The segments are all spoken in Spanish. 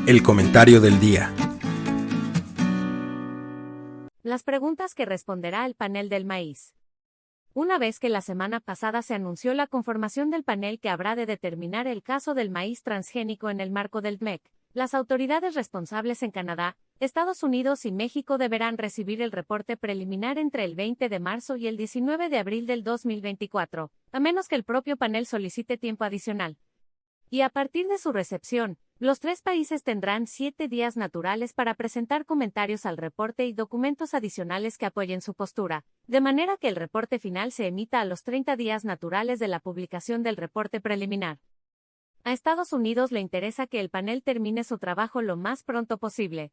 El comentario del día. Las preguntas que responderá el panel del maíz. Una vez que la semana pasada se anunció la conformación del panel que habrá de determinar el caso del maíz transgénico en el marco del TMEC, las autoridades responsables en Canadá, Estados Unidos y México deberán recibir el reporte preliminar entre el 20 de marzo y el 19 de abril del 2024, a menos que el propio panel solicite tiempo adicional. Y a partir de su recepción, los tres países tendrán 7 días naturales para presentar comentarios al reporte y documentos adicionales que apoyen su postura, de manera que el reporte final se emita a los 30 días naturales de la publicación del reporte preliminar. A Estados Unidos le interesa que el panel termine su trabajo lo más pronto posible.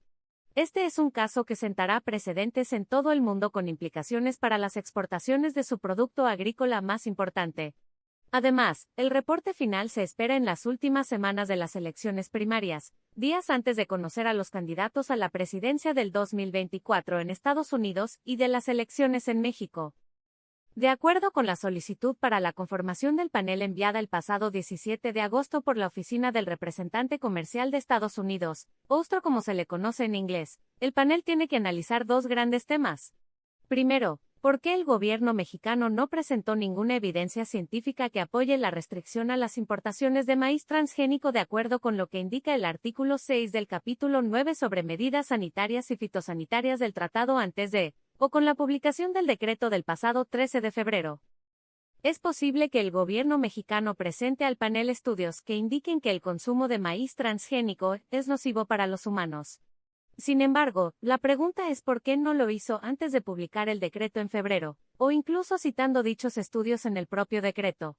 Este es un caso que sentará precedentes en todo el mundo con implicaciones para las exportaciones de su producto agrícola más importante. Además, el reporte final se espera en las últimas semanas de las elecciones primarias, días antes de conocer a los candidatos a la presidencia del 2024 en Estados Unidos y de las elecciones en México. De acuerdo con la solicitud para la conformación del panel enviada el pasado 17 de agosto por la Oficina del Representante Comercial de Estados Unidos, OSTRO como se le conoce en inglés, el panel tiene que analizar dos grandes temas. Primero, ¿por qué el gobierno mexicano no presentó ninguna evidencia científica que apoye la restricción a las importaciones de maíz transgénico de acuerdo con lo que indica el artículo 6 del capítulo 9 sobre medidas sanitarias y fitosanitarias del tratado antes de, o con la publicación del decreto del pasado 13 de febrero? Es posible que el gobierno mexicano presente al panel estudios que indiquen que el consumo de maíz transgénico es nocivo para los humanos. Sin embargo, la pregunta es por qué no lo hizo antes de publicar el decreto en febrero, o incluso citando dichos estudios en el propio decreto.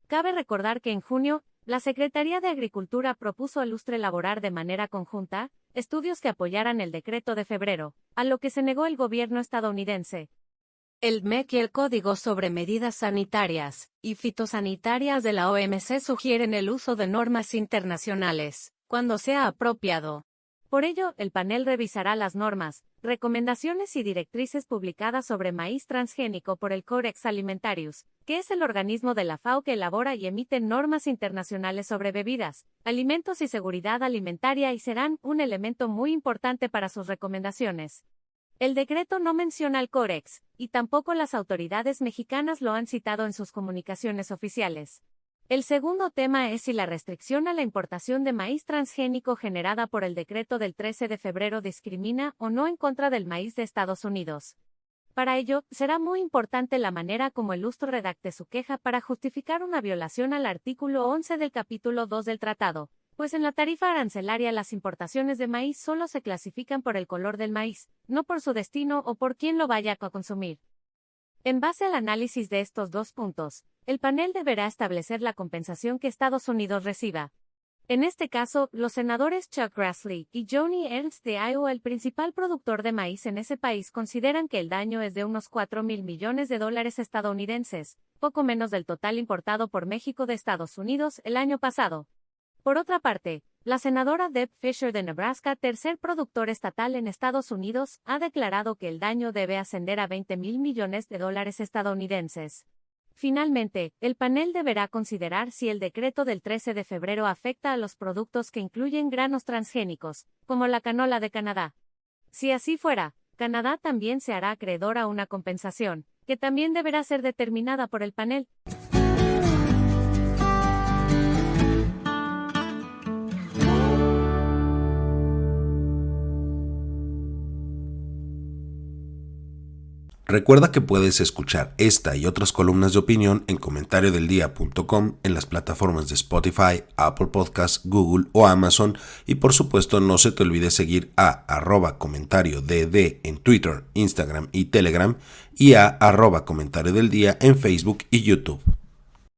Cabe recordar que en junio, la Secretaría de Agricultura propuso al USTRA elaborar de manera conjunta estudios que apoyaran el decreto de febrero, a lo que se negó el gobierno estadounidense. El TMEC y el Código sobre Medidas Sanitarias y Fitosanitarias de la OMC sugieren el uso de normas internacionales, cuando sea apropiado. Por ello, el panel revisará las normas, recomendaciones y directrices publicadas sobre maíz transgénico por el Codex Alimentarius, que es el organismo de la FAO que elabora y emite normas internacionales sobre bebidas, alimentos y seguridad alimentaria y serán un elemento muy importante para sus recomendaciones. El decreto no menciona al Codex, y tampoco las autoridades mexicanas lo han citado en sus comunicaciones oficiales. El segundo tema es si la restricción a la importación de maíz transgénico generada por el decreto del 13 de febrero discrimina o no en contra del maíz de Estados Unidos. Para ello, será muy importante la manera como el USTRO redacte su queja para justificar una violación al artículo 11 del capítulo 2 del tratado, pues en la tarifa arancelaria las importaciones de maíz solo se clasifican por el color del maíz, no por su destino o por quién lo vaya a consumir. En base al análisis de estos dos puntos, el panel deberá establecer la compensación que Estados Unidos reciba. En este caso, los senadores Chuck Grassley y Joni Ernst de Iowa, el principal productor de maíz en ese país, consideran que el daño es de unos 4,000 millones de dólares estadounidenses, poco menos del total importado por México de Estados Unidos el año pasado. Por otra parte, la senadora Deb Fischer de Nebraska, tercer productor estatal en Estados Unidos, ha declarado que el daño debe ascender a 20,000 millones de dólares estadounidenses. Finalmente, el panel deberá considerar si el decreto del 13 de febrero afecta a los productos que incluyen granos transgénicos, como la canola de Canadá. Si así fuera, Canadá también se hará acreedor a una compensación, que también deberá ser determinada por el panel. Recuerda que puedes escuchar esta y otras columnas de opinión en comentariodeldia.com, en las plataformas de Spotify, Apple Podcasts, Google o Amazon, y por supuesto no se te olvide seguir a @comentariodd en Twitter, Instagram y Telegram, y a @comentariodeldia en Facebook y YouTube.